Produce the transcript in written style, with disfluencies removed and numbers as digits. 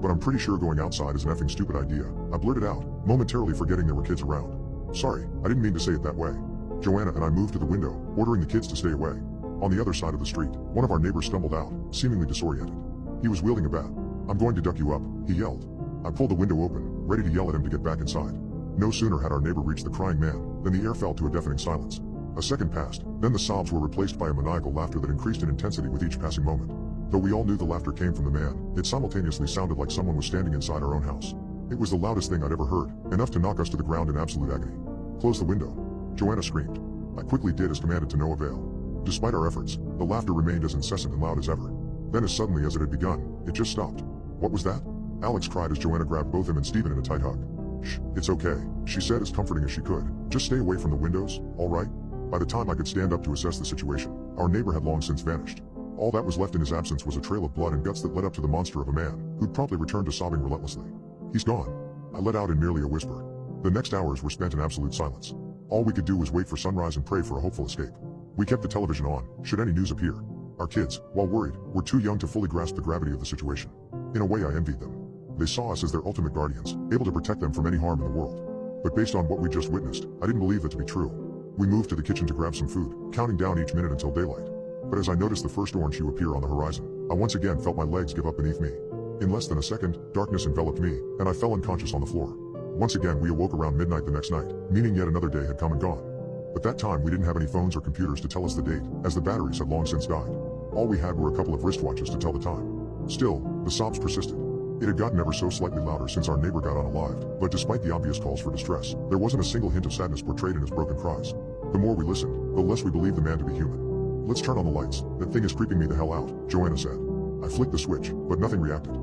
but I'm pretty sure going outside is an effing stupid idea, I blurted out, momentarily forgetting there were kids around. Sorry, I didn't mean to say it that way. Joanna and I moved to the window, ordering the kids to stay away. On the other side of the street, one of our neighbors stumbled out, seemingly disoriented. He was wielding a bat. "I'm going to duck you up," he yelled. I pulled the window open, ready to yell at him to get back inside. No sooner had our neighbor reached the crying man, than the air fell to a deafening silence. A second passed, then the sobs were replaced by a maniacal laughter that increased in intensity with each passing moment. Though we all knew the laughter came from the man, it simultaneously sounded like someone was standing inside our own house. It was the loudest thing I'd ever heard, enough to knock us to the ground in absolute agony. "Close the window," Joanna screamed. I quickly did as commanded to no avail. Despite our efforts, the laughter remained as incessant and loud as ever. Then as suddenly as it had begun, it just stopped. "What was that?" Alex cried as Joanna grabbed both him and Stephen in a tight hug. "Shh, it's okay," she said as comforting as she could. "Just stay away from the windows, all right?" By the time I could stand up to assess the situation, our neighbor had long since vanished. All that was left in his absence was a trail of blood and guts that led up to the monster of a man, who'd promptly returned to sobbing relentlessly. "He's gone," I let out in merely a whisper. The next hours were spent in absolute silence. All we could do was wait for sunrise and pray for a hopeful escape. We kept the television on, should any news appear. Our kids, while worried, were too young to fully grasp the gravity of the situation. In a way I envied them. They saw us as their ultimate guardians, able to protect them from any harm in the world. But based on what we just witnessed, I didn't believe that to be true. We moved to the kitchen to grab some food, counting down each minute until daylight. But as I noticed the first orange hue appear on the horizon, I once again felt my legs give up beneath me. In less than a second, darkness enveloped me, and I fell unconscious on the floor. Once again we awoke around midnight the next night, meaning yet another day had come and gone. But that time we didn't have any phones or computers to tell us the date, as the batteries had long since died. All we had were a couple of wristwatches to tell the time. Still, the sobs persisted. It had gotten ever so slightly louder since our neighbor got unalived, but despite the obvious calls for distress, there wasn't a single hint of sadness portrayed in his broken cries. The more we listened, the less we believed the man to be human. "Let's turn on the lights, that thing is creeping me the hell out," Joanna said. I flicked the switch, but nothing reacted.